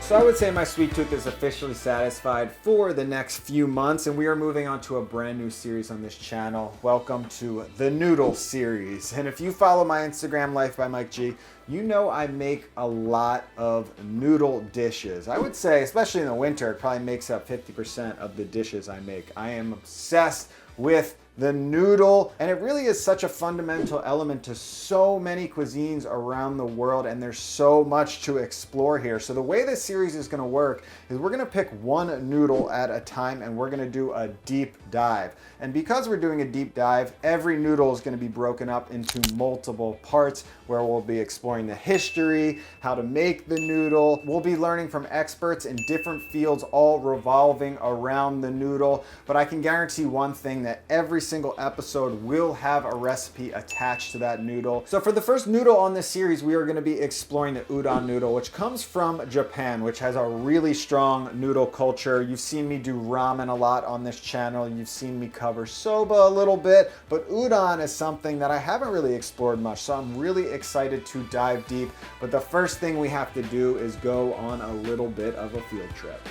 So I would say my sweet tooth is officially satisfied for the next few months, and we are moving on to a brand new series on this channel. Welcome to the Noodle Series. And if you follow my Instagram, Life by Mike G, you know I make a lot of noodle dishes. I would say, especially in the winter, it probably makes up 50% of the dishes I make. I am obsessed with the noodle, and it really is such a fundamental element to so many cuisines around the world, and there's so much to explore here. So the way this series is gonna work is we're gonna pick one noodle at a time, and we're gonna do a deep dive. And because we're doing a deep dive, every noodle is gonna be broken up into multiple parts where we'll be exploring the history, how to make the noodle. We'll be learning from experts in different fields, all revolving around the noodle. But I can guarantee one thing, that every single episode will have a recipe attached to that noodle. So for the first noodle on this series, we are gonna be exploring the udon noodle, which comes from Japan, which has a really strong noodle culture. You've seen me do ramen a lot on this channel. You've seen me cover soba a little bit, but udon is something that I haven't really explored much. So I'm really excited to dive deep. But the first thing we have to do is go on a little bit of a field trip.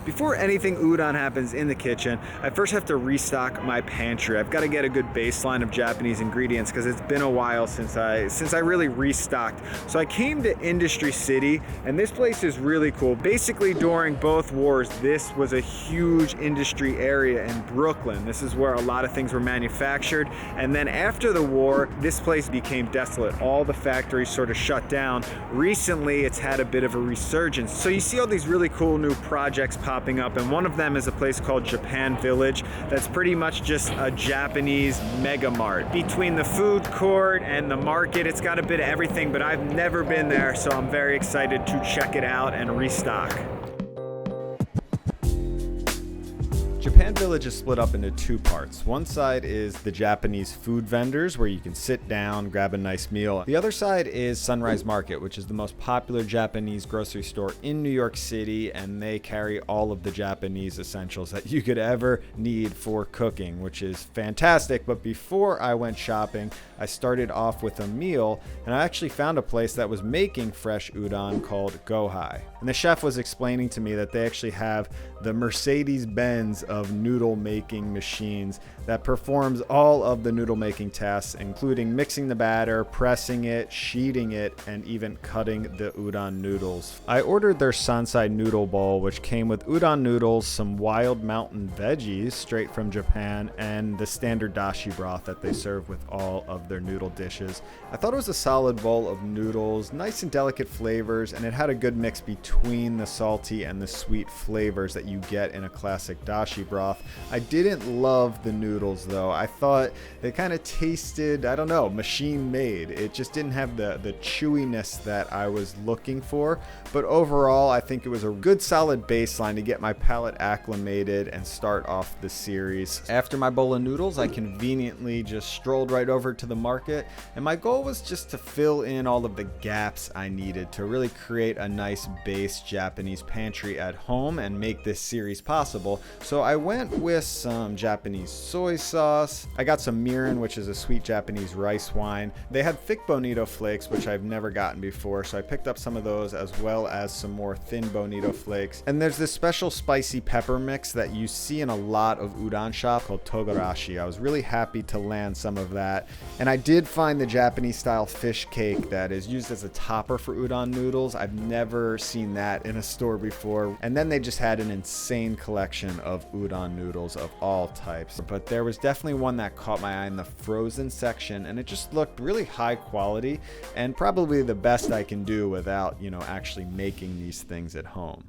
Before anything udon happens in the kitchen, I first have to restock my pantry. I've got to get a good baseline of Japanese ingredients because it's been a while since I really restocked. So I came to Industry City, and this place is really cool. Basically, during both wars, this was a huge industry area in Brooklyn. This is where a lot of things were manufactured. And then after the war, this place became desolate. All the factories sort of shut down. Recently, it's had a bit of a resurgence. So you see all these really cool new projects popping up, and one of them is a place called Japan Village that's pretty much just a Japanese mega mart. Between the food court and the market, it's got a bit of everything, but I've never been there, so I'm very excited to check it out and restock. Japan Village is split up into two parts. One side is the Japanese food vendors where you can sit down, grab a nice meal. The other side is Sunrise Market, which is the most popular Japanese grocery store in New York City, and they carry all of the Japanese essentials that you could ever need for cooking, which is fantastic. But before I went shopping, I started off with a meal, and I actually found a place that was making fresh udon called Gohai. And the chef was explaining to me that they actually have the Mercedes-Benz of noodle making machines that performs all of the noodle making tasks, including mixing the batter, pressing it, sheeting it, and even cutting the udon noodles. I ordered their Sansai noodle bowl, which came with udon noodles, some wild mountain veggies straight from Japan, and the standard dashi broth that they serve with all of their noodle dishes. I thought it was a solid bowl of noodles, nice and delicate flavors, and it had a good mix between the salty and the sweet flavors that you get in a classic dashi broth. I didn't love the noodles though. I thought they kind of tasted, I don't know, machine made. It just didn't have the chewiness that I was looking for. But overall, I think it was a good solid baseline to get my palate acclimated and start off the series. After my bowl of noodles, I conveniently just strolled right over to the market, and my goal was just to fill in all of the gaps I needed to really create a nice base Japanese pantry at home and make this series possible. So I went with some Japanese soy sauce. I got some mirin, which is a sweet Japanese rice wine. They had thick bonito flakes, which I've never gotten before, so I picked up some of those, as well as some more thin bonito flakes. And there's this special spicy pepper mix that you see in a lot of udon shops called togarashi. I was really happy to land some of that. And I did find the Japanese style fish cake that is used as a topper for udon noodles. I've never seen that in a store before. And then they just had an insane collection of udon noodles of all types. But there was definitely one that caught my eye in the frozen section, and it just looked really high quality and probably the best I can do without, actually making these things at home.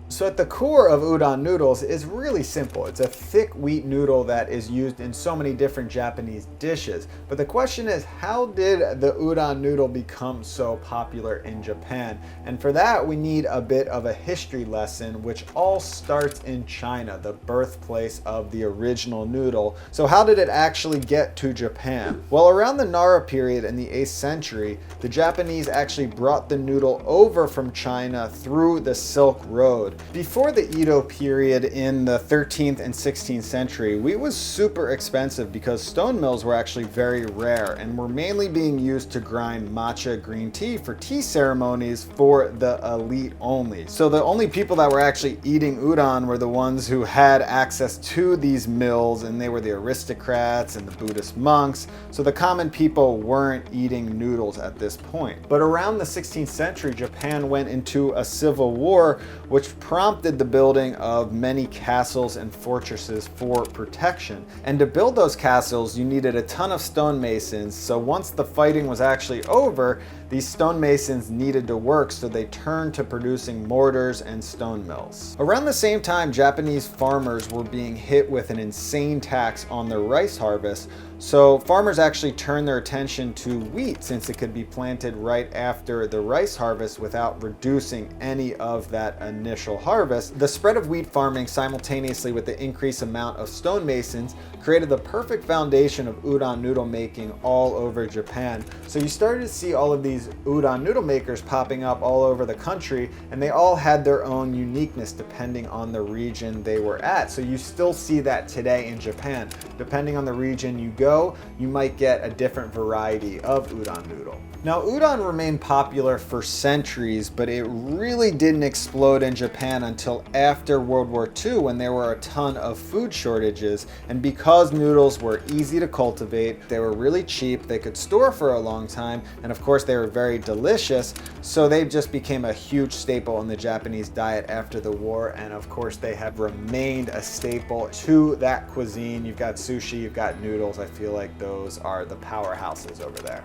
So at the core of udon noodles is really simple. It's a thick wheat noodle that is used in so many different Japanese dishes. But the question is, how did the udon noodle become so popular in Japan? And for that, we need a bit of a history lesson, which all starts in China, the birthplace of the original noodle. So how did it actually get to Japan? Well, around the Nara period in the 8th century, the Japanese actually brought the noodle over from China through the Silk Road. Before the Edo period in the 13th and 16th century, wheat was super expensive because stone mills were actually very rare and were mainly being used to grind matcha green tea for tea ceremonies for the elite only. So the only people that were actually eating udon were the ones who had access to these mills, and they were the aristocrats and the Buddhist monks. So the common people weren't eating noodles at this point. But around the 16th century, Japan went into a civil war, which prompted the building of many castles and fortresses for protection. And to build those castles, you needed a ton of stonemasons. So once the fighting was actually over, these stonemasons needed to work, so they turned to producing mortars and stone mills. Around the same time, Japanese farmers were being hit with an insane tax on their rice harvest, so farmers actually turned their attention to wheat since it could be planted right after the rice harvest without reducing any of that initial harvest. The spread of wheat farming simultaneously with the increased amount of stonemasons created the perfect foundation of udon noodle making all over Japan. So you started to see all of these udon noodle makers popping up all over the country, and they all had their own uniqueness depending on the region they were at. So you still see that today in Japan. Depending on the region you go, you might get a different variety of udon noodle. Now, udon remained popular for centuries, but it really didn't explode in Japan until after World War II, when there were a ton of food shortages. And because noodles were easy to cultivate, they were really cheap, they could store for a long time, and of course they were very delicious, so they just became a huge staple in the Japanese diet after the war. And of course they have remained a staple to that cuisine. You've got sushi, you've got noodles. I feel like those are the powerhouses over there.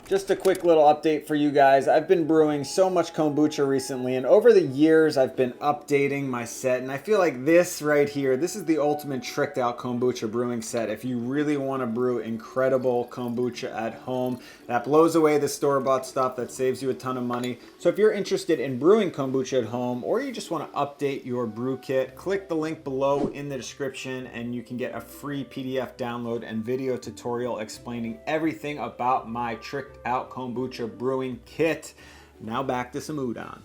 Just a quick little update for you guys. I've been brewing so much kombucha recently, and over the years I've been updating my set, and I feel like this right here, this is the ultimate tricked out kombucha brewing set. If you really want to brew incredible kombucha at home, that blows away the store-bought stuff, that saves you a ton of money. So if you're interested in brewing kombucha at home, or you just want to update your brew kit, click the link below in the description and you can get a free PDF download and video tutorial explaining everything about my tricked out kombucha brewing kit. Now back to some udon.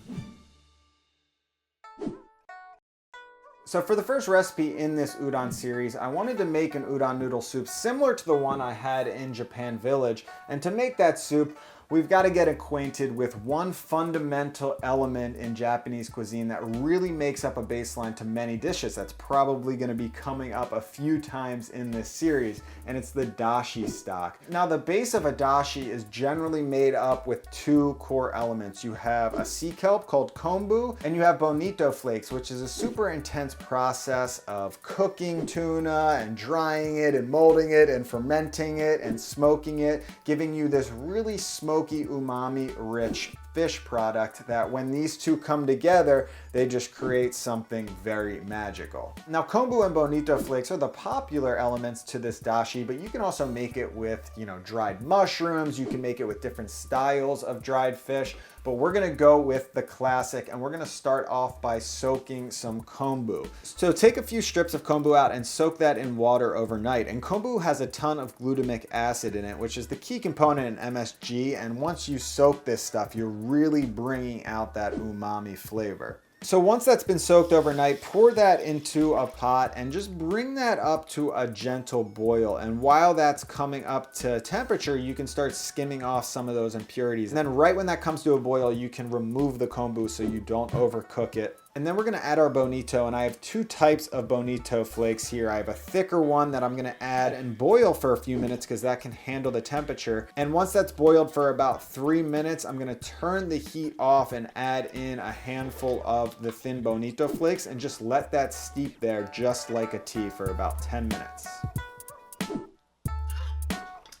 So for the first recipe in this udon series, I wanted to make an udon noodle soup similar to the one I had in Japan Village. And to make that soup, we've got to get acquainted with one fundamental element in Japanese cuisine that really makes up a baseline to many dishes that's probably going to be coming up a few times in this series, and it's the dashi stock. Now, the base of a dashi is generally made up with two core elements. You have a sea kelp called kombu, and you have bonito flakes, which is a super intense process of cooking tuna and drying it and molding it and fermenting it and smoking it, giving you this really smoky, umami rich fish product that when these two come together, they just create something very magical. Now, kombu and bonito flakes are the popular elements to this dashi, but you can also make it with, dried mushrooms. You can make it with different styles of dried fish, but we're gonna go with the classic, and we're gonna start off by soaking some kombu. So take a few strips of kombu out and soak that in water overnight. And kombu has a ton of glutamic acid in it, which is the key component in MSG. And once you soak this stuff, you're really bringing out that umami flavor. So once that's been soaked overnight, pour that into a pot and just bring that up to a gentle boil. And while that's coming up to temperature, you can start skimming off some of those impurities. And then right when that comes to a boil, you can remove the kombu so you don't overcook it. And then we're gonna add our bonito, and I have two types of bonito flakes here. I have a thicker one that I'm gonna add and boil for a few minutes because that can handle the temperature. And once that's boiled for about 3 minutes, I'm gonna turn the heat off and add in a handful of the thin bonito flakes and just let that steep there just like a tea for about 10 minutes.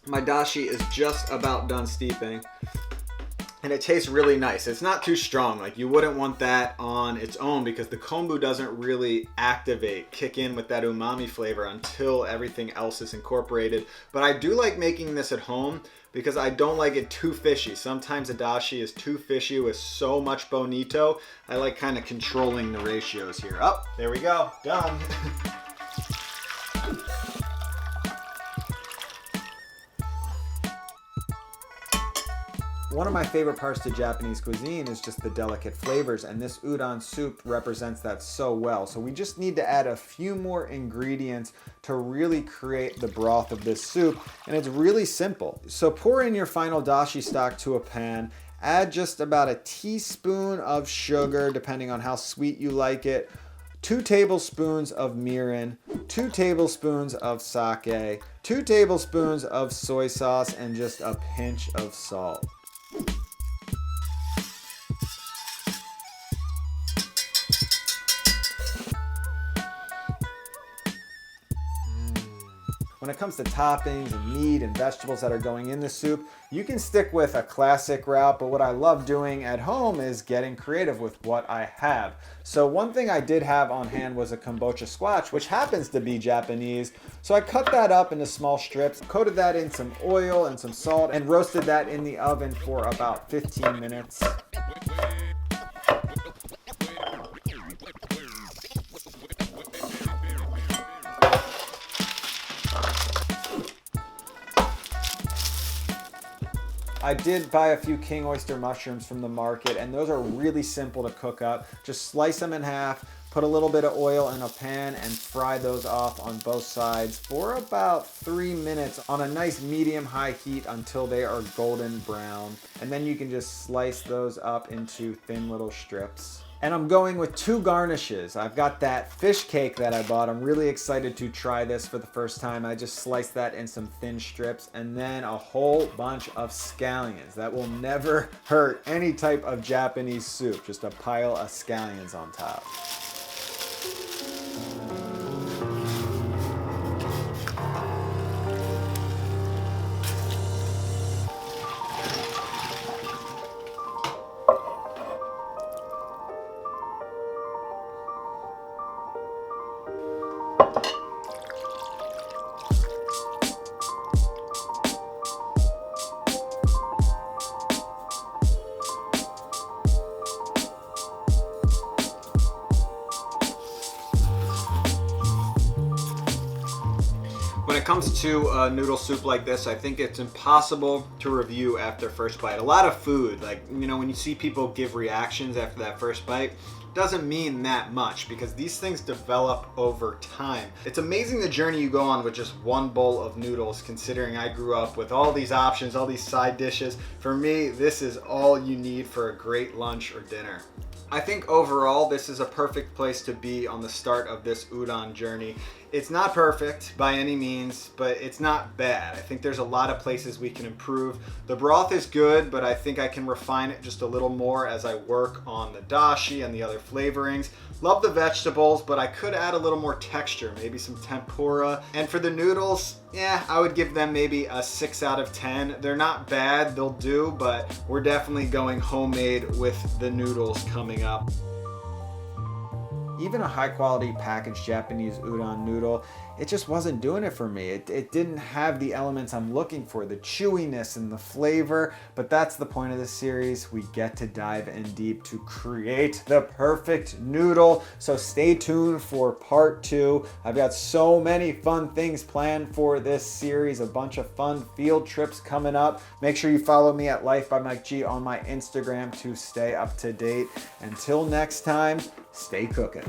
My dashi is just about done steeping. And it tastes really nice. It's not too strong. Like, you wouldn't want that on its own because the kombu doesn't really kick in with that umami flavor until everything else is incorporated. But I do like making this at home because I don't like it too fishy. Sometimes a dashi is too fishy with so much bonito. I like kind of controlling the ratios here. Oh, there we go, done. One of my favorite parts to Japanese cuisine is just the delicate flavors, and this udon soup represents that so well. So we just need to add a few more ingredients to really create the broth of this soup, and it's really simple. So pour in your final dashi stock to a pan, add just about a teaspoon of sugar, depending on how sweet you like it, 2 tablespoons of mirin, 2 tablespoons of sake, 2 tablespoons of soy sauce, and just a pinch of salt. When it comes to toppings and meat and vegetables that are going in the soup, you can stick with a classic route, but what I love doing at home is getting creative with what I have. So one thing I did have on hand was a kombucha squash, which happens to be Japanese. So I cut that up into small strips, coated that in some oil and some salt, and roasted that in the oven for about 15 minutes. I did buy a few king oyster mushrooms from the market, and those are really simple to cook up. Just slice them in half, put a little bit of oil in a pan, and fry those off on both sides for about 3 minutes on a nice medium-high heat until they are golden brown. And then you can just slice those up into thin little strips. And I'm going with 2 garnishes. I've got that fish cake that I bought. I'm really excited to try this for the first time. I just sliced that in some thin strips, and then a whole bunch of scallions. That will never hurt any type of Japanese soup. Just a pile of scallions on top. When it comes to a noodle soup like this, I think it's impossible to review after first bite. A lot of food, like, you know, when you see people give reactions after that first bite, doesn't mean that much because these things develop over time. It's amazing the journey you go on with just one bowl of noodles, considering I grew up with all these options, all these side dishes. For me, this is all you need for a great lunch or dinner. I think overall this is a perfect place to be on the start of this udon journey. It's not perfect by any means, but it's not bad. I think there's a lot of places we can improve. The broth is good, but I think I can refine it just a little more as I work on the dashi and the other flavorings. Love the vegetables, but I could add a little more texture, maybe some tempura. And for the noodles, yeah, I would give them maybe a 6 out of 10. They're not bad, they'll do, but we're definitely going homemade with the noodles coming up. Even a high quality packaged Japanese udon noodle, it just wasn't doing it for me. It didn't have the elements I'm looking for, the chewiness and the flavor, but that's the point of this series. We get to dive in deep to create the perfect noodle. So stay tuned for part 2. I've got so many fun things planned for this series, a bunch of fun field trips coming up. Make sure you follow me at Life by Mike G on my Instagram to stay up to date. Until next time, stay cooking.